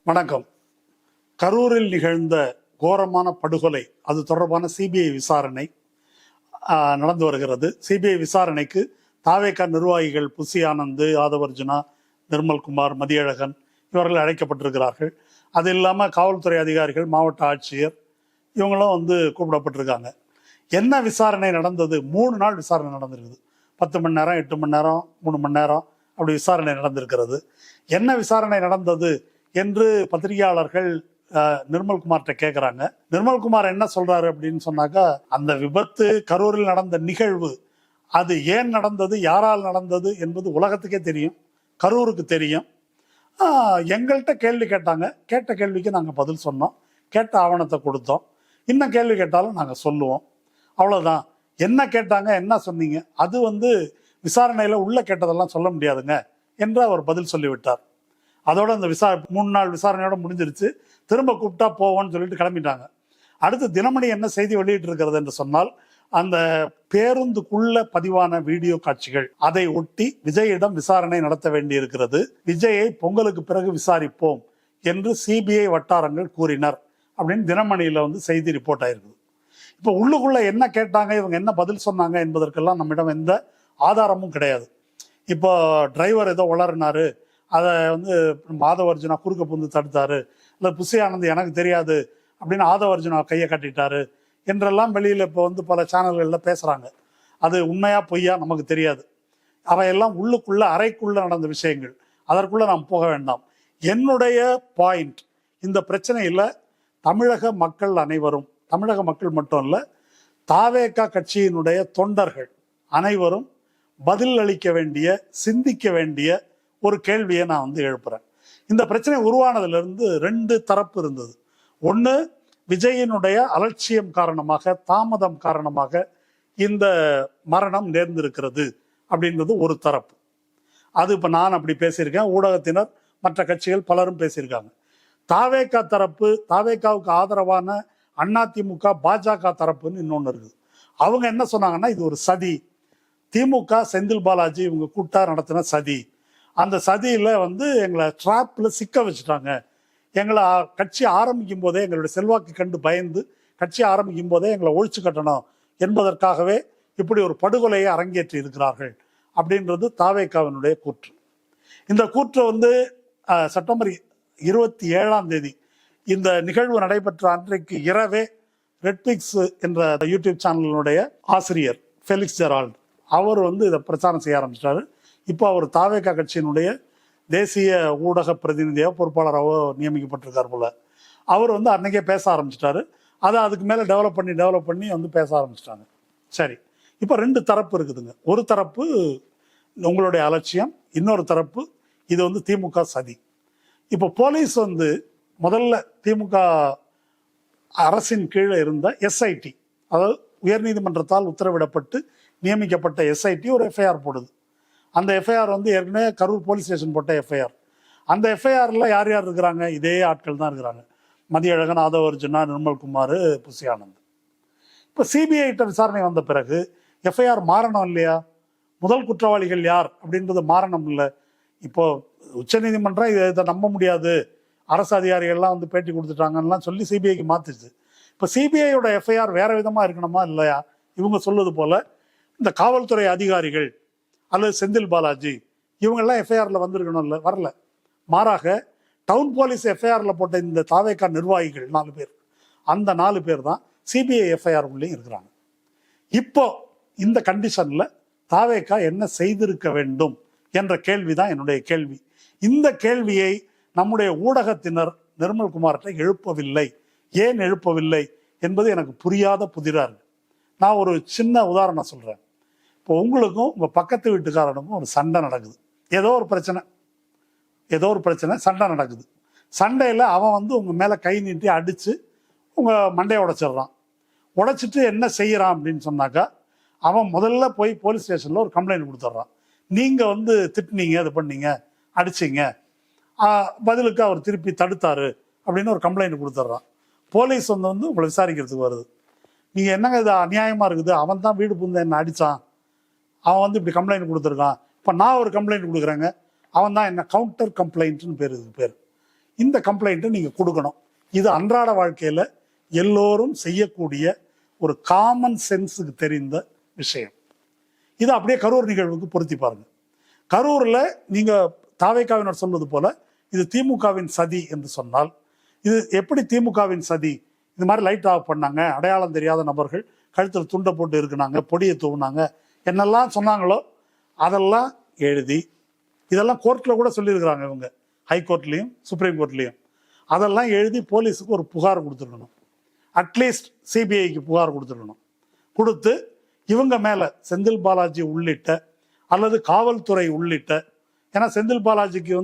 வணக்கம். கரூரில் நிகழ்ந்த கோரமான படுகொலை அது தொடர்பான சிபிஐ விசாரணை நடந்து வருகிறது. சிபிஐ விசாரணைக்கு தாவேகா நிர்வாகிகள் புசி ஆனந்த், ஆதவர்ஜுனா, நிர்மல்குமார், மதியழகன் இவர்கள் அழைக்கப்பட்டிருக்கிறார்கள். அது இல்லாமல் காவல்துறை அதிகாரிகள், மாவட்ட ஆட்சியர் இவங்களும் கூப்பிடப்பட்டிருக்காங்க. என்ன விசாரணை நடந்தது? 3 நாள் விசாரணை நடந்திருக்குது. 10 மணி நேரம், 8 மணி நேரம், 3 மணி நேரம் அப்படி விசாரணை நடந்திருக்கிறது. என்ன விசாரணை நடந்தது என்று பத்திரிகையாளர்கள் நிர்மல்குமார்கிட்ட கேட்குறாங்க. நிர்மல்குமார் என்ன சொல்றாரு அப்படின்னு சொன்னாக்கா, அந்த விபத்து, கரூரில் நடந்த நிகழ்வு அது ஏன் நடந்தது, யாரால் நடந்தது என்பது உலகத்துக்கே தெரியும், கரூருக்கு தெரியும். எங்கள்கிட்ட கேள்வி கேட்டாங்க, கேட்ட கேள்விக்கு நாங்கள் பதில் சொன்னோம், கேட்ட ஆவணத்தை கொடுத்தோம், இன்னும் கேள்வி கேட்டாலும் நாங்கள் சொல்லுவோம், அவ்வளோதான். என்ன கேட்டாங்க, என்ன சொன்னீங்க, அது விசாரணையில் உள்ள கேட்டதெல்லாம் சொல்ல முடியாதுங்க என்று அவர் பதில் சொல்லிவிட்டார். அதோட அந்த 3 நாள் விசாரணையோட முடிஞ்சிருச்சு. திரும்ப கூப்பிட்டா போவோன்னு சொல்லிட்டு கிளம்பிட்டாங்க. அடுத்து தினமணி என்ன செய்தி வெளியிட்டு இருக்கிறது என்று சொன்னால், அந்த பேருந்துக்குள்ள பதிவான வீடியோ காட்சிகள், அதை ஒட்டி விஜயிடம் விசாரணை நடத்த வேண்டி இருக்கிறது. விஜயை பொங்கலுக்கு பிறகு விசாரிப்போம் என்று சிபிஐ வட்டாரங்கள் கூறினர் அப்படின்னு தினமணியில செய்தி ரிப்போர்ட் ஆயிருக்குது. இப்போ உள்ளுக்குள்ள என்ன கேட்டாங்க, இவங்க என்ன பதில் சொன்னாங்க என்பதற்கெல்லாம் நம்மிடம் எந்த ஆதாரமும் கிடையாது. இப்போ டிரைவர் ஏதோ உளறினாரு, அதை ஆதவர்ஜுனா குறுக்க புந்து தடுத்தாரு, இல்லை புசி ஆனந்த் எனக்கு தெரியாது அப்படின்னு ஆதவர்ஜுனா கையை கட்டிட்டாரு என்றெல்லாம் வெளியில் இப்போ பல சேனல்களில் பேசுகிறாங்க. அது உண்மையா பொய்யா நமக்கு தெரியாது. அவையெல்லாம் உள்ளுக்குள்ள அறைக்குள்ள நடந்த விஷயங்கள், அதற்குள்ள நாம் போக வேண்டாம். என்னுடைய பாயிண்ட், இந்த பிரச்சனையில் தமிழக மக்கள் அனைவரும், தமிழக மக்கள் மட்டும் இல்லை, தாவேகா கட்சியினுடைய தொண்டர்கள் அனைவரும் பதில் அளிக்க வேண்டிய, சிந்திக்க வேண்டிய ஒரு கேள்வியை நான் எழுப்புறேன். இந்த பிரச்சனை உருவானதிலிருந்து 2 தரப்பு இருந்தது. ஒன்று, விஜயினுடைய அலட்சியம் காரணமாக, தாமதம் காரணமாக இந்த மரணம் நேர்ந்திருக்கிறது அப்படின்றது ஒரு தரப்பு. அது இப்போ நான் அப்படி பேசியிருக்கேன், ஊடகத்தினர், மற்ற கட்சிகள் பலரும் பேசியிருக்காங்க. தாவேகா தரப்பு, தாவேகாவுக்கு ஆதரவான அதிமுக, பாஜக தரப்புன்னு இன்னொன்று இருக்குது. அவங்க என்ன சொன்னாங்கன்னா, இது ஒரு சதி, திமுக செந்தில் பாலாஜி இவங்க கூட்டா நடத்தின சதி, அந்த சதியில் எங்களை ட்ராப்பில் சிக்க வச்சுட்டாங்க, எங்களை கட்சி ஆரம்பிக்கும் போதே, எங்களுடைய செல்வாக்கு கண்டு பயந்து கட்சி ஆரம்பிக்கும் போதே எங்களை ஒழிச்சு கட்டணும் என்பதற்காகவே இப்படி ஒரு படுகொலையை அரங்கேற்றி இருக்கிறார்கள் அப்படின்றது தாவேகாவினுடைய கூற்று. இந்த கூற்று செப்டம்பர் 27ஆம் தேதி இந்த நிகழ்வு நடைபெற்ற அன்றைக்கு இரவே ரெட்பிக்ஸ் என்ற யூடியூப் சேனலினுடைய ஆசிரியர் ஃபெலிக்ஸ் ஜெரால்ட் அவர் இதை பிரச்சாரம் செய்ய ஆரம்பிச்சிட்டாரு. இப்போ அவர் தாவேகா கட்சியினுடைய தேசிய ஊடக பிரதிநிதியாக, பொறுப்பாளராக நியமிக்கப்பட்டிருக்கார் போல. அவர் அன்னைக்கே பேச ஆரம்பிச்சிட்டாரு. அதை அதுக்கு மேலே டெவலப் பண்ணி பேச ஆரம்பிச்சிட்டாங்க. சரி, இப்போ 2 தரப்பு இருக்குதுங்க. ஒரு தரப்பு உங்களுடைய அலட்சியம், இன்னொரு தரப்பு இது திமுக சதி. இப்போ போலீஸ் முதல்ல திமுக அரசின் கீழே இருந்த எஸ்ஐடி, அதாவது உயர்நீதிமன்றத்தால் உத்தரவிடப்பட்டு நியமிக்கப்பட்ட எஸ்ஐடி ஒரு எஃப்ஐஆர் போடுது. அந்த எஃப்ஐஆர் ஏற்கனவே கரூர் போலீஸ் ஸ்டேஷன் போட்ட எஃப்ஐஆர். அந்த எஃப்ஐஆரில் யார் யார் இருக்கிறாங்க? இதே ஆட்கள் தான் இருக்கிறாங்க. மதியழகன், ஆதவர்ஜுனா, நிர்மல்குமார், புசி ஆனந்த். இப்போ சிபிஐட்ட விசாரணை வந்த பிறகு எஃப்ஐஆர் மாறணும் இல்லையா? முதல் குற்றவாளிகள் யார் அப்படின்றது மாறணும் இல்லை? இப்போ உச்சநீதிமன்றம் இதை நம்ப முடியாது, அரசு அதிகாரிகள்லாம் பேட்டி கொடுத்துட்டாங்கலாம் சொல்லி சிபிஐக்கு மாற்றிச்சு. இப்போ சிபிஐயோட எஃப்ஐஆர் வேற விதமாக இருக்கணுமா இல்லையா? இவங்க சொல்வது போல இந்த காவல்துறை அதிகாரிகள் அல்லது செந்தில் பாலாஜி இவங்கெல்லாம் எஃப்ஐஆரில் வந்திருக்கணும் இல்லை? வரல. மாறாக டவுன் போலீஸ் எஃப்ஐஆரில் போட்ட இந்த தாவேகா நிர்வாகிகள் 4 பேர், அந்த 4 பேர் தான் சிபிஐ எஃப்ஐஆர் உள்ளேயும் இருக்கிறாங்க. இப்போ இந்த கண்டிஷனில் தாவேகா என்ன செய்திருக்க வேண்டும் என்ற கேள்வி தான் என்னுடைய கேள்வி. இந்த கேள்வியை நம்முடைய ஊடகத்தினர் நிர்மல்குமார்கிட்ட எழுப்பவில்லை. ஏன் எழுப்பவில்லை என்பது எனக்கு புரியாத புதிராக இருக்கு. நான் ஒரு சின்ன உதாரணம் சொல்கிறேன். இப்போ உங்களுக்கும் உங்கள் பக்கத்து வீட்டுக்காரனுக்கும் ஒரு சண்டை நடக்குது, ஏதோ ஒரு பிரச்சனை, சண்டை நடக்குது. சண்டையில் அவன் உங்கள் மேலே கை நீட்டி அடித்து உங்கள் மண்டையை உடைச்சிடுறான். உடைச்சிட்டு என்ன செய்கிறான் அப்படின்னு சொன்னாக்கா, அவன் முதல்ல போய் போலீஸ் ஸ்டேஷனில் ஒரு கம்ப்ளைண்ட் கொடுத்துட்றான். நீங்கள் திட்டினீங்க, இது பண்ணீங்க, அடிச்சிங்க, பதிலுக்கு அவர் திருப்பி தடுத்தாரு அப்படின்னு ஒரு கம்ப்ளைண்ட் கொடுத்துட்றான். போலீஸ் உங்களை விசாரிக்கிறதுக்கு வருது. நீங்கள் என்னங்க இது அநியாயமாக இருக்குது, அவன் தான் வீடு புகுந்து என்ன அடித்தான், அவன் இப்படி கம்ப்ளைண்ட் கொடுத்துருக்கான், இப்போ நான் ஒரு கம்ப்ளைண்ட் கொடுக்குறேங்க, அவன் தான் என்ன கவுண்டர் கம்ப்ளைண்ட்னு பேர். இதுக்கு பேர் இந்த கம்ப்ளைண்ட்டை நீங்கள் கொடுக்கணும். இது அன்றாட வாழ்க்கையில் எல்லோரும் செய்யக்கூடிய ஒரு காமன் சென்ஸுக்கு தெரிந்த விஷயம். இது அப்படியே கரூர் நிகழ்வுக்கு பொருத்தி பாருங்க. கரூரில் நீங்கள் தாவேக்காவினர் சொல்வது போல இது திமுகவின் சதி என்று சொன்னால், இது எப்படி திமுகவின் சதி? இது மாதிரி லைட் ஆஃப் பண்ணாங்க, அடையாளம் தெரியாத நபர்கள் கழுத்தில் துண்டை போட்டு இருக்குனாங்க, பொடியை தூவுனாங்க, என்னெல்லாம் சொன்னாங்களோ அதெல்லாம் எழுதி, இதெல்லாம் கோர்ட்டில் கூட சொல்லியிருக்கிறாங்க இவங்க, ஹைகோர்ட்லேயும் சுப்ரீம் கோர்ட்லேயும். அதெல்லாம் எழுதி போலீஸுக்கு ஒரு புகார் கொடுத்துருக்கணும். அட்லீஸ்ட் சிபிஐக்கு புகார் கொடுத்துருக்கணும். கொடுத்து இவங்க மேலே செந்தில் பாலாஜி உள்ளிட்ட அல்லது காவல்துறை உள்ளிட்ட, ஏன்னா செந்தில் பாலாஜிக்கு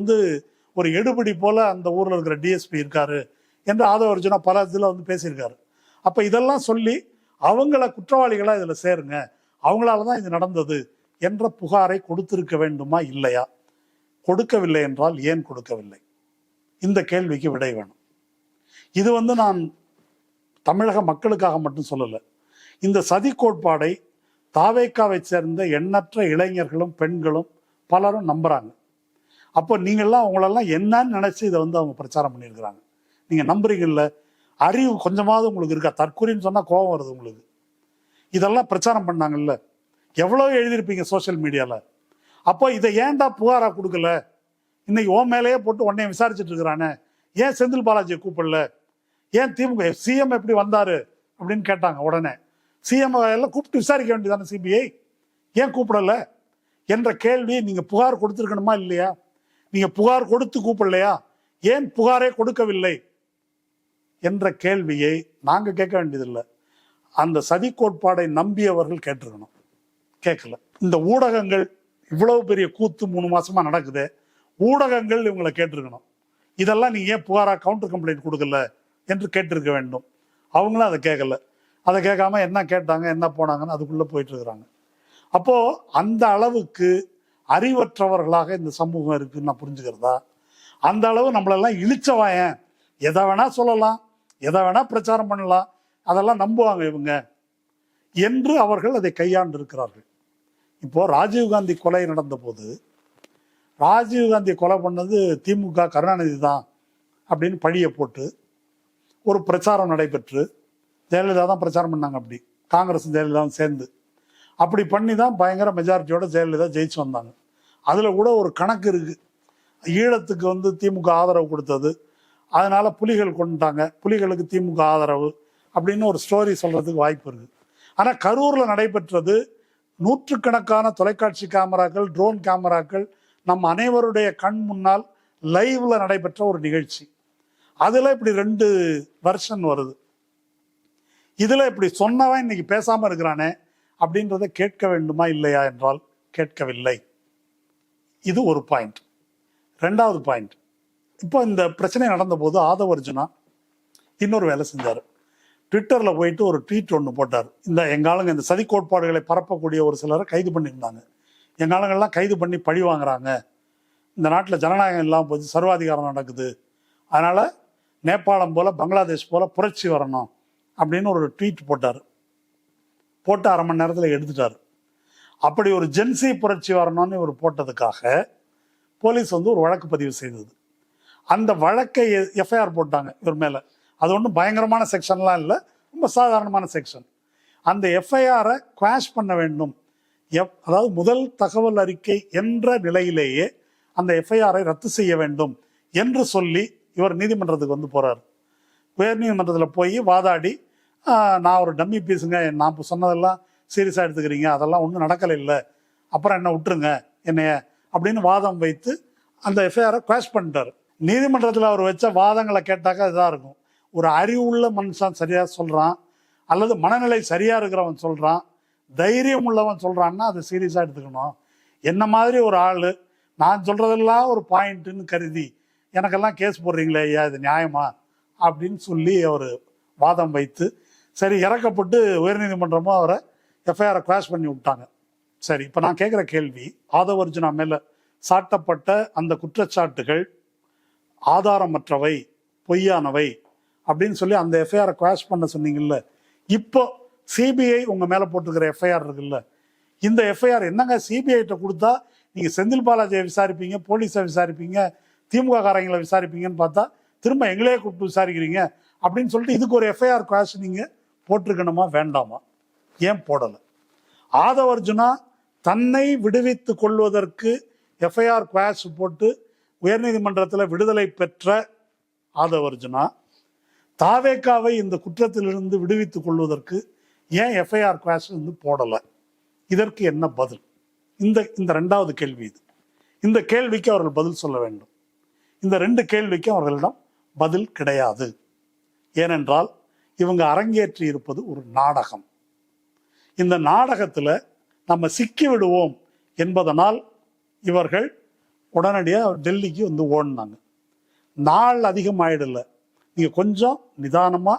ஒரு எடுபடி போல அந்த ஊரில் இருக்கிற டிஎஸ்பி இருக்காரு என்று ஆதவ அர்ஜுனா பல இதில் பேசியிருக்காரு. அப்போ இதெல்லாம் சொல்லி அவங்கள குற்றவாளிகளாக இதில் சேருங்க, அவங்களால தான் இது நடந்தது என்ற புகாரை கொடுத்திருக்க வேண்டுமா இல்லையா? கொடுக்கவில்லை என்றால் ஏன் கொடுக்கவில்லை? இந்த கேள்விக்கு விடை வேணும். இது நான் தமிழக மக்களுக்காக மட்டும் சொல்லலை. இந்த சதி கோட்பாடை தாவேக்காவை சேர்ந்த எண்ணற்ற இளைஞர்களும் பெண்களும் பலரும் நம்புறாங்க. அப்போ நீங்கள்லாம் அவங்களெல்லாம் என்னன்னு நினைச்சு இதை அவங்க பிரச்சாரம் பண்ணியிருக்கிறாங்க. நீங்க நம்புறீங்கல்ல? அறிவு கொஞ்சமாவது உங்களுக்கு இருக்கா? தற்கொலைன்னு சொன்னா கோபம் வருது உங்களுக்கு. இதெல்லாம் பிரச்சாரம் பண்ணாங்கல்ல, எவ்வளோ எழுதியிருப்பீங்க சோசியல் மீடியால. அப்போ இதை ஏன்டா புகாரா கொடுக்கல? இன்னைக்கு ஓ மேலேயே போட்டு உடனே விசாரிச்சுட்டு இருக்கிறானே, ஏன் செந்தில் பாலாஜியை கூப்பிடல? ஏன் திமுக சிஎம் எப்படி வந்தாரு அப்படின்னு கேட்டாங்க. உடனே சிஎம் எல்லாம் கூப்பிட்டு விசாரிக்க வேண்டியதானே சிபிஐ, ஏன் கூப்பிடல என்ற கேள்வி நீங்க புகார் கொடுத்துருக்கணுமா இல்லையா? நீங்க புகார் கொடுத்து கூப்பிடலையா? ஏன் புகாரே கொடுக்கவில்லை என்ற கேள்வியை நாங்க கேட்க வேண்டியதில்லை, அந்த சதி கோட்பாடை நம்பியவர்கள் கேட்டிருக்கணும். கேட்கல. இந்த ஊடகங்கள் இவ்வளவு பெரிய கூத்து 3 மாசமா நடக்குது, ஊடகங்கள் இவங்களை கேட்டிருக்கணும். இதெல்லாம் நீங்க ஏன் புகாரா கவுண்டர் கம்ப்ளைண்ட் கொடுக்கல என்று கேட்டிருக்க வேண்டும். அவங்களும் அதை கேட்கல. அதை கேட்காம என்ன கேட்டாங்க என்ன போனாங்கன்னு அதுக்குள்ள போயிட்டு இருக்கிறாங்க. அப்போ அந்த அளவுக்கு அறிவற்றவர்களாக இந்த சமூகம் இருக்குன்னு நான் புரிஞ்சுக்கிறதா? அந்த அளவு நம்மளெல்லாம் இழிச்சவாயன், எதை வேணா சொல்லலாம், எதை வேணா பிரச்சாரம் பண்ணலாம், அதெல்லாம் நம்புவாங்க இவங்க என்று அவர்கள் அதை கையாண்டு இருக்கிறார்கள். இப்போ ராஜீவ்காந்தி கொலை நடந்த போது, ராஜீவ்காந்தி கொலை பண்ணது திமுக கருணாநிதி தான் அப்படின்னு பழியை போட்டு ஒரு பிரச்சாரம் நடைபெற்று, ஜெயலலிதா தான் பிரச்சாரம் பண்ணாங்க. அப்படி காங்கிரஸ் ஜெயலலிதாவும் சேர்ந்து அப்படி பண்ணி தான் பயங்கர மெஜாரிட்டியோட ஜெயலலிதா ஜெயிச்சு வந்தாங்க. அதில் கூட ஒரு கணக்கு இருக்கு. ஈழத்துக்கு திமுக ஆதரவு கொடுத்தது, அதனால புலிகள் கொண்டுட்டாங்க, புலிகளுக்கு திமுக ஆதரவு அப்படின்னு ஒரு ஸ்டோரி சொல்றதுக்கு வாய்ப்பு இருக்கு. ஆனால் கரூரில் நடைபெற்றது நூற்றுக்கணக்கான தொலைக்காட்சி கேமராக்கள், ட்ரோன் கேமராக்கள், நம் அனைவருடைய கண் முன்னால் லைவ்ல நடைபெற்ற ஒரு நிகழ்ச்சி. அதுல இப்படி 2 வெர்ஷன் வருது. இதுல இப்படி சொன்னவன் இன்னைக்கு பேசாம இருக்கிறானே அப்படின்றத கேட்க வேண்டுமா இல்லையா என்றால் கேட்கவில்லை. இது ஒரு பாயிண்ட். 2வது பாயிண்ட், இப்போ இந்த பிரச்சனை நடந்த போது ஆதவ அர்ஜுனா இன்னொரு வேலை செஞ்சாரு. ட்விட்டர்ல போயிட்டு ஒரு ட்வீட் ஒன்று போட்டார். எங்க ஆளுங்க இந்த சதி கோட்பாடுகளை பரப்பக்கூடிய ஒரு சிலரை கைது பண்ணியிருந்தாங்க, எங்க ஆளுங்கள்லாம் கைது பண்ணி பழி வாங்குறாங்க, இந்த நாட்டில் ஜனநாயகம் இல்லாமல் போச்சு, சர்வாதிகாரம் நடக்குது, அதனால நேபாளம் போல பங்களாதேஷ் போல புரட்சி வரணும் அப்படின்னு ஒரு ட்வீட் போட்டார். போட்டு 1/2 மணி நேரத்தில் எடுத்துட்டார். அப்படி ஒரு ஜென்சி புரட்சி வரணும்னு இவர் போட்டதுக்காக போலீஸ் ஒரு வழக்கு பதிவு செய்தது. அந்த வழக்கை எஃப்ஐஆர் போட்டாங்க இவர் மேல. அது ஒன்றும் பயங்கரமான செக்ஷன்லாம் இல்லை, ரொம்ப சாதாரணமான செக்ஷன். அந்த எஃப்ஐஆரை குவாஷ் பண்ண வேண்டும், அதாவது முதல் தகவல் அறிக்கை என்ற நிலையிலேயே அந்த எஃப்ஐஆரை ரத்து செய்ய வேண்டும் என்று சொல்லி இவர் நீதிமன்றத்துக்கு போறாரு. உயர் நீதிமன்றத்தில் போய் வாதாடி, நான் ஒரு டம்மி பீஸுங்க, நான் சொன்னதெல்லாம் சீரியஸாக எடுத்துக்கிறீங்க, அதெல்லாம் ஒன்றும் நடக்கலை, இல்லை அப்புறம் என்ன விட்டுருங்க என்னைய அப்படின்னு வாதம் வைத்து அந்த எஃப்ஐஆரை குவாஷ் பண்ணிட்டார். நீதிமன்றத்தில் அவர் வச்ச வாதங்களை கேட்டாக்கா இதாக இருக்கும். ஒரு அறிவுள்ள மனுஷன் சரியா சொல்றான், அல்லது மனநிலை சரியா இருக்கிறவன் சொல்றான், தைரியம் உள்ளவன் சொல்றான்னா அதை சீரியஸா எடுத்துக்கணும். என்ன மாதிரி ஒரு ஆளு நான் சொல்றதெல்லாம் ஒரு பாயிண்ட்னு கருதி எனக்கெல்லாம் கேஸ் போடுறீங்களே ஐயா, இது நியாயமா அப்படின்னு சொல்லி அவர் வாதம் வைத்து சரி இறக்கப்பட்டு உயர்நீதிமன்றமும் அவரை எஃப்ஐஆரை கிராஷ் பண்ணி விட்டாங்க. சரி, இப்போ நான் கேட்குற கேள்வி, ஆதவ அர்ஜுனா மேல சாட்டப்பட்ட அந்த குற்றச்சாட்டுகள் ஆதாரமற்றவை, பொய்யானவை அப்படின்னு சொல்லி அந்த எஃப்ஐஆரை கிராஷ் பண்ண சொன்னீங்கல்ல, இப்போ சிபிஐ உங்க மேல போட்டுக்கிற எஃப்ஐஆர் இருக்குல்ல, இந்த எஃப்ஐஆர் என்னங்க சிபிஐட்ட கொடுத்தா நீங்க செந்தில் பாலாஜியை விசாரிப்பீங்க, போலீஸை விசாரிப்பீங்க, திமுக காரங்களை விசாரிப்பீங்கன்னு பார்த்தா திரும்ப எங்களே கூப்பிட்டு விசாரிக்கிறீங்க அப்படின்னு சொல்லிட்டு இதுக்கு ஒரு எஃப்ஐஆர் குவாஷ் நீங்க போட்டிருக்கணுமா வேண்டாமா? ஏன் போடலை? ஆதவ அர்ஜுனா தன்னை விடுவித்து கொள்வதற்கு எஃப்ஐஆர் குவாஷ் போட்டு உயர்நீதிமன்றத்தில் விடுதலை பெற்ற ஆதவ அர்ஜுனா தாவேக்காவை இந்த குற்றத்திலிருந்து விடுவித்துக் கொள்வதற்கு ஏன் எஃப்ஐஆர் குவாஷ் போடலை? இதற்கு என்ன பதில்? இந்த ரெண்டாவது கேள்வி இது. இந்த கேள்விக்கு அவர்கள் பதில் சொல்ல வேண்டும். இந்த 2 கேள்விக்கும் அவர்களிடம் பதில் கிடையாது. ஏனென்றால் இவங்க அரங்கேற்றி இருப்பது ஒரு நாடகம். இந்த நாடகத்தில் நம்ம சிக்கி விடுவோம் என்பதனால் இவர்கள் உடனடியாக டெல்லிக்கு ஓடினாங்க. நாள் அதிகம் ஆயிடல. நீங்கள் கொஞ்சம் நிதானமாக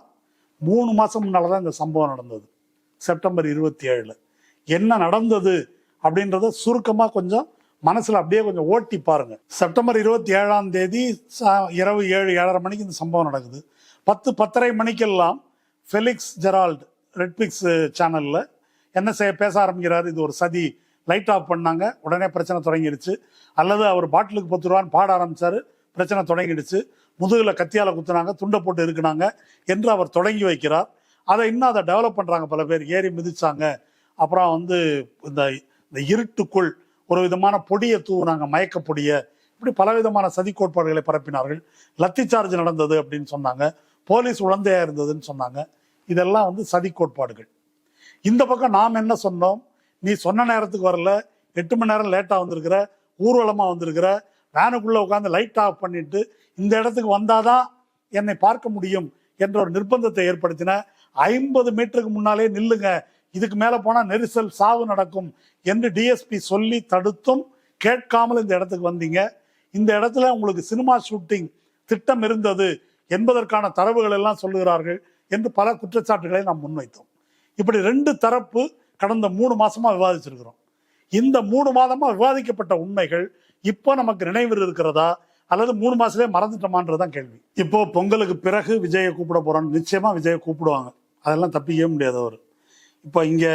3 மாதம் முன்னால் தான் இந்த சம்பவம் நடந்தது. செப்டம்பர் 27 என்ன நடந்தது அப்படின்றத சுருக்கமாக கொஞ்சம் மனசில் அப்படியே கொஞ்சம் ஓட்டி பாருங்க. செப்டம்பர் 27 இரவு 7-7:30 மணிக்கு இந்த சம்பவம் நடக்குது. 10-10:30 மணிக்கெல்லாம் ஃபெலிக்ஸ் ஜெரால்டு ரெட்பிக்ஸ் சேனலில் என்ன பேச ஆரம்பிக்கிறாரு, இது ஒரு சதி, லைட் ஆஃப் பண்ணாங்க, உடனே பிரச்சனை தொடங்கிடுச்சு. அல்லது அவர் பாட்டிலுக்கு 10 ரூபான்னு பாட ஆரம்பிச்சாரு, பிரச்சனை தொடங்கிடுச்சு. முதுகில் கத்தியால் குத்துனாங்க, துண்டை போட்டு இருக்குனாங்க என்று அவர் தொடங்கி வைக்கிறார். அதை இன்னும் அதை டெவலப் பண்ணுறாங்க, பல பேர் ஏறி மிதிச்சாங்க. அப்புறம் இந்த இருட்டுக்குள் ஒரு விதமான பொடியை தூவுனாங்க, மயக்க பொடியை. இப்படி பலவிதமான சதி கோட்பாடுகளை பரப்பினார்கள். லத்தி சார்ஜ் நடந்தது அப்படின்னு சொன்னாங்க, போலீஸ் உடந்தையா இருந்ததுன்னு சொன்னாங்க. இதெல்லாம் சதி கோட்பாடுகள். இந்த பக்கம் நாம் என்ன சொன்னோம், நீ சொன்ன நேரத்துக்கு வரல, 8 மணி நேரம் லேட்டா வந்திருக்கிற, ஊர்வலமா வந்திருக்கிற, வேனுக்குள்ள உட்காந்து லைட் ஆஃப் பண்ணிட்டு இந்த இடத்துக்கு வந்தாதான் என்னை பார்க்க முடியும் என்ற ஒரு நிர்பந்தத்தை ஏற்படுத்தின. 50 மீட்டருக்கு முன்னாலே நில்லுங்க, இதுக்கு மேல போனா நெரிசல், சாவு நடக்கும் என்று டிஎஸ்பி சொல்லி தடுத்தும் கேட்காமல் இந்த இடத்துக்கு வந்தீங்க. இந்த இடத்துல உங்களுக்கு சினிமா ஷூட்டிங் திட்டம் இருந்தது என்பதற்கான தரவுகள் எல்லாம் சொல்லுகிறார்கள் என்று பல குற்றச்சாட்டுகளை நாம் முன்வைத்தோம். இப்படி 2 தரப்பு கடந்த 3 மாசமா விவாதிச்சிருக்கிறோம். இந்த 3 மாதமா விவாதிக்கப்பட்ட உண்மைகள் இப்போ நமக்கு நினைவில் இருக்கிறதா அல்லது 3 மாசத்துலேயே மறந்துட்டோமான்றதான் கேள்வி. இப்போ பொங்கலுக்கு பிறகு விஜயை கூப்பிட போறான்னு நிச்சயமா விஜயை கூப்பிடுவாங்க, அதெல்லாம் தப்பிக்கவே முடியாது. அவர் இப்போ இங்க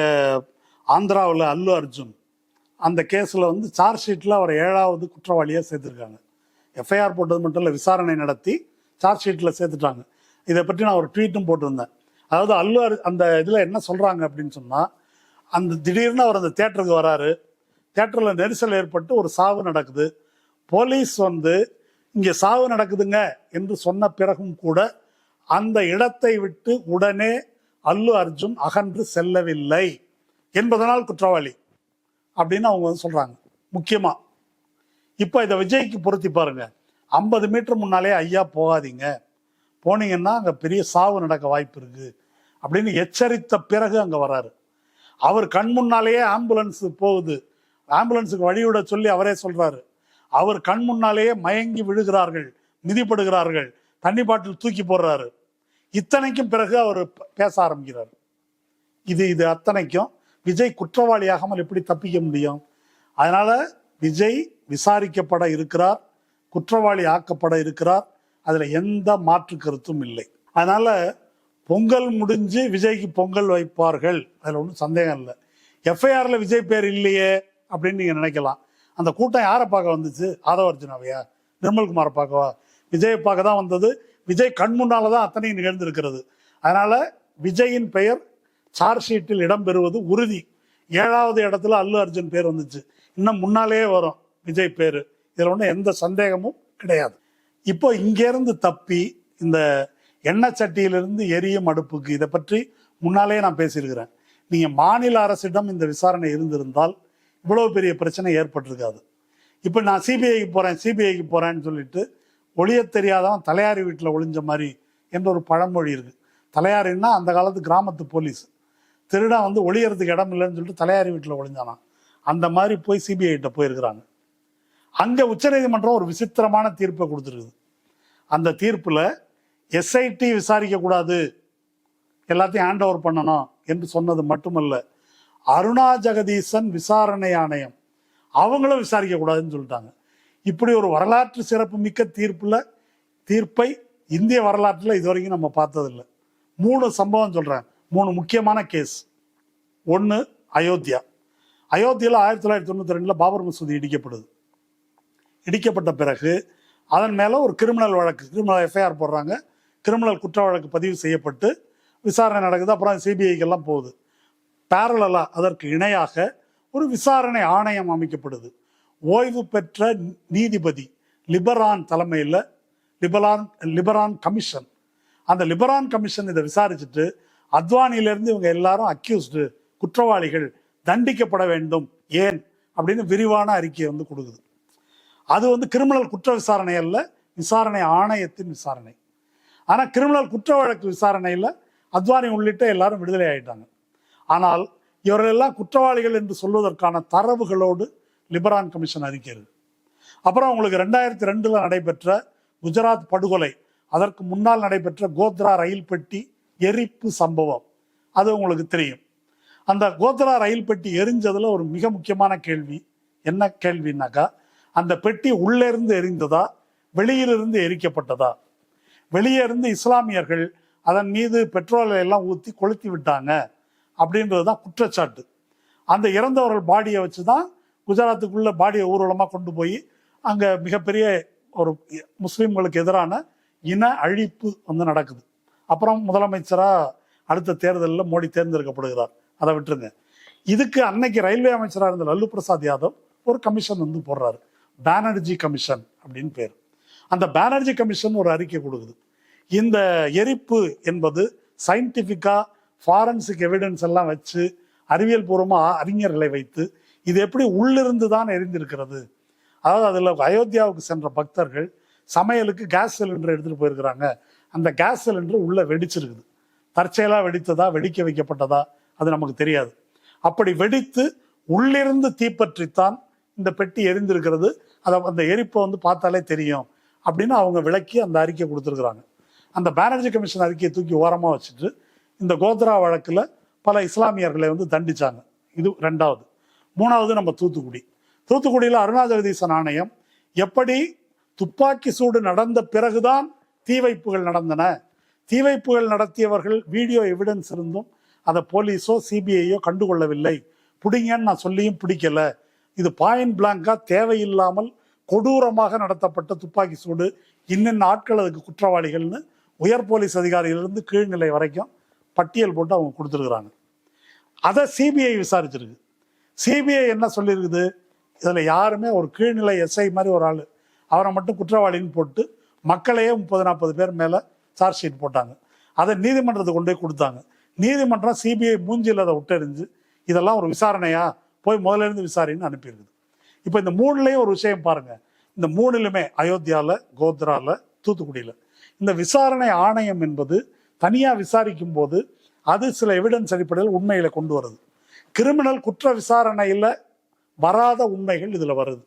ஆந்திராவில் அல்லு அர்ஜுன் அந்த கேஸில் சார்ஜ் ஷீட்டில் அவர் 7வது குற்றவாளியாக சேர்த்துருக்காங்க. எஃப்ஐஆர் போட்டது மட்டும் இல்லை, விசாரணை நடத்தி சார்ஜ் ஷீட்டில் சேர்த்துட்டாங்க. இதை பற்றி நான் ஒரு ட்வீட்டும் போட்டிருந்தேன். அதாவது அந்த இதில் என்ன சொல்கிறாங்க அப்படின்னு சொன்னால், திடீர்னு அவர் அந்த தியேட்டருக்கு வராரு, தியேட்டரில் நெரிசல் ஏற்பட்டு ஒரு சாவு நடக்குது. போலீஸ் இங்கே சாவு நடக்குதுங்க என்று சொன்ன பிறகும் கூட அந்த இடத்தை விட்டு உடனே அல்லு அர்ஜுன் அகன்று செல்லவில்லை என்பதனால் குற்றவாளி அப்படின்னு அவங்க சொல்றாங்க. முக்கியமா இப்போ இதை விஜய்க்கு பொருத்தி பாருங்க. 50 மீட்டர் முன்னாலே ஐயா போகாதீங்க, போனீங்கன்னா அங்க பெரிய சாவு நடக்க வாய்ப்பு இருக்கு அப்படின்னு எச்சரித்த பிறகு அங்க வராரு. அவர் கண் முன்னாலேயே ஆம்புலன்ஸ் போகுது, ஆம்புலன்ஸுக்கு வழிவிட சொல்லி அவரே சொல்றாரு. அவர் கண் முன்னாலேயே மயங்கி விழுகிறார்கள், மிதிப்படுகிறார்கள், தண்ணி பாட்டில் தூக்கி போடுறாரு. இத்தனைக்கும் பிறகு அவர் பேச ஆரம்பிக்கிறார். இது அத்தனைக்கும் விஜய் குற்றவாளியாகாமல் எப்படி தப்பிக்க முடியும்? அதனால விஜய் விசாரிக்கப்பட இருக்கிறார், குற்றவாளி ஆக்கப்பட இருக்கிறார், அதுல எந்த மாற்று கருத்தும் இல்லை. அதனால பொங்கல் முடிஞ்சு விஜய்க்கு பொங்கல் வைப்பார்கள், அதுல ஒன்றும் சந்தேகம் இல்லை. எஃப்ஐஆர்ல விஜய் பேர் இல்லையே அப்படின்னு நீங்க நினைக்கலாம். அந்த கூட்டம் யாரை பார்க்க வந்துச்சு? ஆதவ அர்ஜுனாவையா, நிர்மல்குமாரை பார்க்கவா? விஜயை பார்க்க தான் வந்தது. விஜய் கண் முன்னால்தான் அத்தனையும் நிகழ்ந்திருக்கிறது. அதனால விஜயின் பெயர் சார்ஜ் ஷீட்டில் இடம்பெறுவது உறுதி. 7வது இடத்துல அல்லு அர்ஜுன் பேர் வந்துச்சு, இன்னும் முன்னாலேயே வரும் விஜய் பேரு, இதுல ஒன்றும் எந்த சந்தேகமும் கிடையாது. இப்போ இங்கேருந்து தப்பி இந்த எண்ணெய் சட்டியிலிருந்து எரியும் அடுப்புக்கு, இதை பற்றி முன்னாலே நான் பேசியிருக்கிறேன். நீங்க மாநில அரசிடம் இந்த விசாரணை இருந்திருந்தால் இவ்வளவு பெரிய பிரச்சனை ஏற்பட்டிருக்காது. இப்போ நான் சிபிஐக்கு போறேன்னு சொல்லிட்டு ஒளிய தெரியாதவன் தலையாரி வீட்டில் ஒளிஞ்ச மாதிரி என்ற ஒரு பழமொழி இருக்கு. தலையாரின்னா அந்த காலத்து கிராமத்து போலீஸ். திருடன் ஒளியறதுக்கு இடம் இல்லைன்னு சொல்லிட்டு தலையாரி வீட்டில் ஒளிஞ்சானா, அந்த மாதிரி போய் சிபிஐ கிட்ட போயிருக்கிறாங்க. அங்க உச்சநீதிமன்றம் ஒரு விசித்திரமான தீர்ப்பை கொடுத்துருக்குது. அந்த தீர்ப்புல எஸ்ஐடி விசாரிக்க கூடாது, எல்லாத்தையும் ஹேண்ட் ஓவர் பண்ணணும் என்று சொன்னது மட்டுமல்ல, அருணா ஜெகதீசன் விசாரணை ஆணையம் அவங்களும் விசாரிக்க கூடாதுன்னு சொல்லிட்டாங்க. இப்படி ஒரு வரலாற்று சிறப்பு மிக்க தீர்ப்பை இந்திய வரலாற்றில் இதுவரைக்கும் நம்ம பார்த்ததில்லை. 3 சம்பவம் சொல்றேன், 3 முக்கியமான கேஸ். 1 அயோத்தியா. அயோத்தியில் 1992 பாபர் மசூதி இடிக்கப்படுது. இடிக்கப்பட்ட பிறகு அதன் மேலே ஒரு கிரிமினல் எஃப்ஐஆர் போடுறாங்க. கிரிமினல் குற்ற வழக்கு பதிவு செய்யப்பட்டு விசாரணை நடக்குது. அப்புறம் சிபிஐக்கெல்லாம் போகுது. பேரலாக அதற்கு இணையாக ஒரு விசாரணை ஆணையம் அமைக்கப்படுது. ஓய்வு பெற்ற நீதிபதி லிபரான் தலைமையில் லிபரான் கமிஷன். அந்த லிபரான் கமிஷன் இதை விசாரிச்சுட்டு அத்வானியிலிருந்து இவங்க எல்லாரும் அக்யூஸ்டு, குற்றவாளிகள், தண்டிக்கப்பட வேண்டும் ஏன் அப்படின்னு விரிவான அறிக்கையை கொடுக்குது. அது கிரிமினல் குற்ற விசாரணை அல்ல, விசாரணை ஆணையத்தின் விசாரணை. ஆனால் கிரிமினல் குற்ற வழக்கு விசாரணையில் அத்வானி உள்ளிட்ட எல்லாரும் விடுதலை ஆயிட்டாங்க. ஆனால் இவர்களெல்லாம் குற்றவாளிகள் என்று சொல்வதற்கான தரவுகளோடு லிபரான் கமிஷன் அறிக்கிறது. அப்புறம் உங்களுக்கு 2002 நடைபெற்ற குஜராத் படுகொலை, அதற்கு முன்னால் நடைபெற்ற கோத்ரா ரயில் பெட்டி எரிப்பு சம்பவம், அது உங்களுக்கு தெரியும். அந்த கோத்ரா ரயில் பெட்டி எரிஞ்சதுல ஒரு மிக முக்கியமான கேள்வி என்ன கேள்வினாக்கா, அந்த பெட்டி உள்ளே இருந்து எரிந்ததா வெளியிலிருந்து எரிக்கப்பட்டதா? வெளியே இருந்து இஸ்லாமியர்கள் அதன் மீது பெட்ரோலை எல்லாம் ஊற்றி கொளுத்தி விட்டாங்க அப்படின்றதுதான் குற்றச்சாட்டு. அந்த இறந்தவர்கள் பாடியை வச்சு தான் குஜராத்துக்குள்ள பாடியை ஊர்வலமாக கொண்டு போய் அங்கே மிகப்பெரிய ஒரு முஸ்லீம்களுக்கு எதிரான இன அழிப்பு நடக்குது. அப்புறம் முதலமைச்சராக அடுத்த தேர்தலில் மோடி தேர்ந்தெடுக்கப்படுகிறார். அதை விட்டுருங்க. இதுக்கு அன்னைக்கு ரயில்வே அமைச்சராக இருந்த லல்லு பிரசாத் யாதவ் ஒரு கமிஷன் போடுறாரு, பானர்ஜி கமிஷன் அப்படின்னு பேர். அந்த பானர்ஜி கமிஷன் ஒரு அறிக்கை கொடுக்குது. இந்த எரிப்பு என்பது சயின்டிஃபிக்கா ஃபாரன்சிக் எவிடன்ஸ் எல்லாம் வச்சு அறிவியல் பூர்வமாக அறிஞர்களை வைத்து இது எப்படி உள்ளிருந்து தான் எரிந்திருக்கிறது. அதாவது அதில் அயோத்தியாவுக்கு சென்ற பக்தர்கள் சமையலுக்கு கேஸ் சிலிண்டர் எடுத்துகிட்டு போயிருக்கிறாங்க. அந்த கேஸ் சிலிண்டர் உள்ளே வெடிச்சிருக்குது. தற்செயலாக வெடித்ததா, வெடிக்க வைக்கப்பட்டதா, அது நமக்கு தெரியாது. அப்படி வெடித்து உள்ளிருந்து தீப்பற்றித்தான் இந்த பெட்டி எரிந்திருக்கிறது. அந்த எரிப்பை பார்த்தாலே தெரியும் அப்படின்னு அவங்க விளக்கி அந்த அறிக்கை கொடுத்துருக்குறாங்க. அந்த பானர்ஜி கமிஷன் அறிக்கையை தூக்கி ஓரமாக வச்சுட்டு இந்த கோத்ரா வழக்கில் பல இஸ்லாமியர்களை தண்டிச்சாங்க. இது 2வது. 3வது நம்ம தூத்துக்குடியில் அருணா ஜெகதீசன் ஆணையம் எப்படி துப்பாக்கி சூடு நடந்த பிறகுதான் தீ வைப்புகள் நடந்தன, தீ வைப்புகள் நடத்தியவர்கள் வீடியோ எவிடன்ஸ் இருந்தும் அதை போலீஸோ சிபிஐயோ கண்டுகொள்ளவில்லை, பிடிங்கன்னு நான் சொல்லியும் பிடிக்கல, இது பாயிண்ட் பிளாங்கா தேவையில்லாமல் கொடூரமாக நடத்தப்பட்ட துப்பாக்கி சூடு, இன்னின்ன ஆட்கள் அதுக்கு குற்றவாளிகள்னு உயர் போலீஸ் அதிகாரிகளிலிருந்து கீழ்நிலை வரைக்கும் பட்டியல் போட்டு அவங்க கொடுத்துருக்குறாங்க. அதை சிபிஐ விசாரிச்சிருக்கு. சிபிஐ என்ன சொல்லியிருக்குது, இதில் யாருமே ஒரு கீழ்நிலை எஸ்ஐ மாதிரி ஒரு ஆள், அவரை மட்டும் குற்றவாளின்னு போட்டு மக்களையே 30-40 பேர் மேலே சார்ஜ் ஷீட் போட்டாங்க. அதை நீதிமன்றத்துக்கு கொண்டு போய் கொடுத்தாங்க. நீதிமன்றம் சிபிஐ மூஞ்சில் அதை விட்டெறிஞ்சு இதெல்லாம் ஒரு விசாரணையா, போய் முதல்ல இருந்து விசாரின்னு அனுப்பியிருக்குது. இப்போ இந்த 3லையும் ஒரு விஷயம் பாருங்க. இந்த 3லுமே அயோத்தியாவில், கோத்ராவில், தூத்துக்குடியில் இந்த விசாரணை ஆணையம் என்பது தனியாக விசாரிக்கும் போது அது சில எவிடன்ஸ் அடிப்படையில் உண்மைகளை கொண்டு வருது. கிரிமினல் குற்ற விசாரணையில் வராத உண்மைகள் இதில் வருது.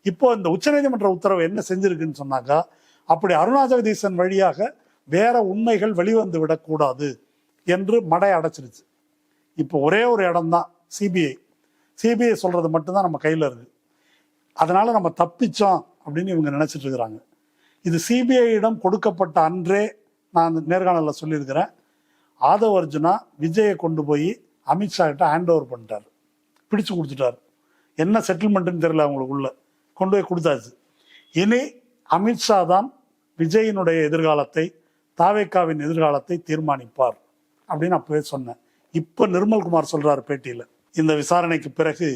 இப்போ இந்த உச்சநீதிமன்ற உத்தரவு என்ன செஞ்சிருக்குன்னு சொன்னாக்கா, அப்படி அருணா ஜெகதீசன் வழியாக வேற உண்மைகள் வெளிவந்து விடக்கூடாது என்று மடை அடைச்சிருச்சு. இப்போ ஒரே ஒரு இடம்தான் சிபிஐ சொல்றது மட்டும்தான் நம்ம கையில் இருக்கு. அதனால நம்ம தப்பிச்சோம் அப்படின்னு இவங்க நினைச்சிட்டு இருக்கிறாங்க. இது சிபிஐயிடம் கொடுக்கப்பட்ட அன்றே நான் நேர்காணலில் சொல்லியிருக்கிறேன், ஆதவ் அர்ஜுனா விஜயை கொண்டு போய் அமித்ஷா கிட்ட ஹேண்ட் ஓவர் பண்ணிட்டார், பிடிச்சு கொடுத்துட்டார். என்ன செட்டில்மெண்ட்டுன்னு தெரியல, அவங்களுக்குள்ள கொண்டு போய் கொடுத்தாச்சு. இனி அமித்ஷா தான் விஜயினுடைய எதிர்காலத்தை, தாவேக்காவின் எதிர்காலத்தை தீர்மானிப்பார் அப்படின்னு அப்பவே சொன்னேன். இப்போ நிர்மல்குமார் சொல்றாரு பேட்டியில், இந்த விசாரணைக்கு பிறகு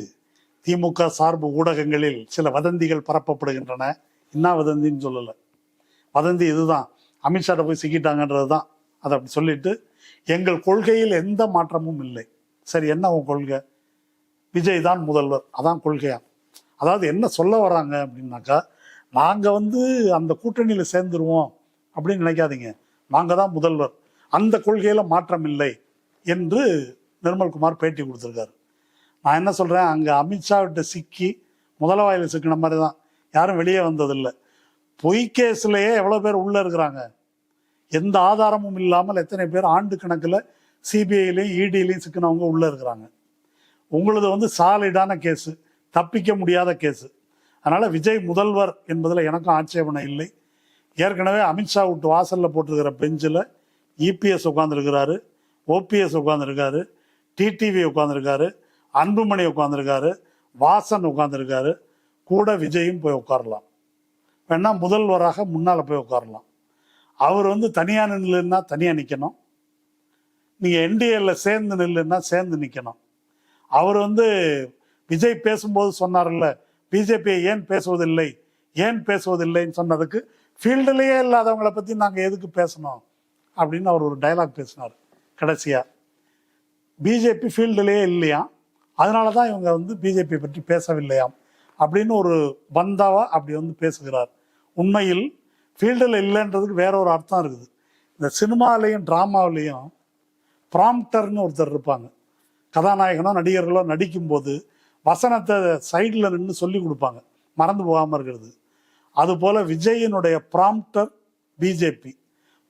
திமுக சார்பு ஊடகங்களில் சில வதந்திகள் பரப்பப்படுகின்றன. என்ன வதந்தின்னு சொல்லலை, வதந்தி இதுதான், அமித்ஷாட்ட போய் சிக்கிட்டாங்கன்றது தான். அதை அப்படி சொல்லிட்டு எங்கள் கொள்கையில் எந்த மாற்றமும் இல்லை. சரி, என்ன உன் கொள்கை? விஜய் தான் முதல்வர், அதான் கொள்கையா? அதாவது என்ன சொல்ல வராங்க அப்படின்னாக்கா, நாங்கள் அந்த கூட்டணியில் சேர்ந்துருவோம் அப்படின்னு நினைக்காதீங்க, நாங்கள் தான் முதல்வர், அந்த கொள்கையில் மாற்றம் இல்லை என்று நிர்மல்குமார் பேட்டி கொடுத்துருக்காரு. நான் என்ன சொல்கிறேன், அங்கே அமித்ஷா கிட்ட சிக்கி முதலவாயில் சிக்கின மாதிரி தான், யாரும் வெளியே வந்ததில்லை. பொய் கேஸ்லேயே எவ்வளோ பேர் உள்ளே இருக்கிறாங்க, எந்த ஆதாரமும் இல்லாமல் எத்தனை பேர் ஆண்டு கணக்கில் சிபிஐலையும் இடிலையும் சிக்கினவங்க உள்ளே இருக்கிறாங்க. உங்களது சாலிடான கேஸு, தப்பிக்க முடியாத கேஸு. அதனால் விஜய் முதல்வர் என்பதில் எனக்கும் ஆட்சேபனை இல்லை. ஏற்கனவே அமித்ஷா விட்டு வாசலில் போட்டிருக்கிற பெஞ்சில் இபிஎஸ் உட்காந்துருக்கிறாரு, ஓபிஎஸ் உட்காந்துருக்காரு, டிடிவி உட்காந்துருக்காரு, அன்புமணி உட்காந்துருக்காரு, வாசன் உட்காந்துருக்காரு, கூட விஜயும் போய் உட்காரலாம். வேணா முதல்வராக முன்னால போய் உட்காரலாம். அவர் தனியா நில்லுன்னா தனியா நிக்கணும், நீங்க என்டிஏல சேர்ந்து நில்லுன்னா சேர்ந்து நிக்கணும். அவர் விஜய் பேசும்போது சொன்னார்ல, பிஜேபியை ஏன் பேசுவதில்லைன்னு சொன்னதுக்கு ஃபீல்டுலேயே இல்லாதவங்களை பத்தி நாங்க எதுக்கு பேசணும் அப்படின்னு அவர் ஒரு டைலாக் பேசினார். கடைசியா பிஜேபி ஃபீல்டுலேயே இல்லையா, அதனாலதான் இவங்க பிஜேபி பற்றி பேசவில்லையாம் அப்படின்னு ஒரு பந்தாவா அப்படி பேசுகிறார். உண்மையில் ஃபீல்டில் இல்லைன்றதுக்கு வேற ஒரு அர்த்தம் இருக்குது. இந்த சினிமாவிலையும் டிராமாவிலையும் ப்ராம்ப்டர்னு ஒருத்தர் இருப்பாங்க. கதாநாயகனோ நடிகர்களோ நடிக்கும்போது வசனத்தை சைடில் நின்று சொல்லி கொடுப்பாங்க, மறந்து போகாமல் இருக்கிறது. அதுபோல விஜயினுடைய ப்ராம்ப்டர் பிஜேபி.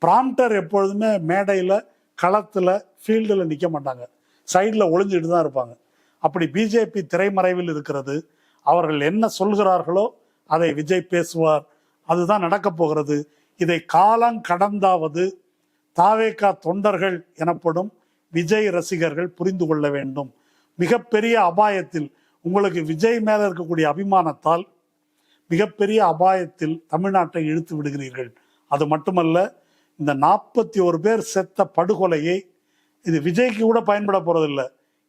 ப்ராம்ப்டர் எப்பொழுதுமே மேடையில், களத்தில், ஃபீல்டில் நிற்க மாட்டாங்க, சைடில் ஒளிஞ்சிட்டு தான் இருப்பாங்க. அப்படி பிஜேபி திரைமறைவில் இருக்கிறது. அவர்கள் என்ன சொல்கிறார்களோ அதை விஜய் பேசுவார். அதுதான் நடக்கப் போகிறது. இதை காலம் கடந்தாவது தாவேகா தொண்டர்கள் எனப்படும் விஜய் ரசிகர்கள் புரிந்து கொள்ள வேண்டும். மிகப்பெரிய அபாயத்தில், உங்களுக்கு விஜய் மேல இருக்கக்கூடிய அபிமானத்தால் மிகப்பெரிய அபாயத்தில் தமிழ்நாட்டை இழுத்து விடுகிறீர்கள். அது மட்டுமல்ல, இந்த 41 பேர் செத்த படுகொலையை இது விஜய்க்கு கூட பயன்பட போறதில்லை,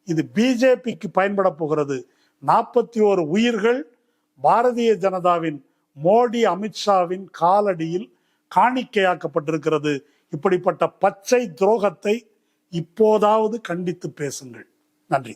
இது பிஜேபிக்கு பயன்பட போகிறது. 41 உயிர்கள் பாரதிய ஜனதாவின் மோடி அமித்ஷாவின் காலடியில் காணிக்கையாக்கப்பட்டிருக்கிறது. இப்படிப்பட்ட பச்சை துரோகத்தை இப்போதாவது கண்டித்து பேசுங்கள். நன்றி.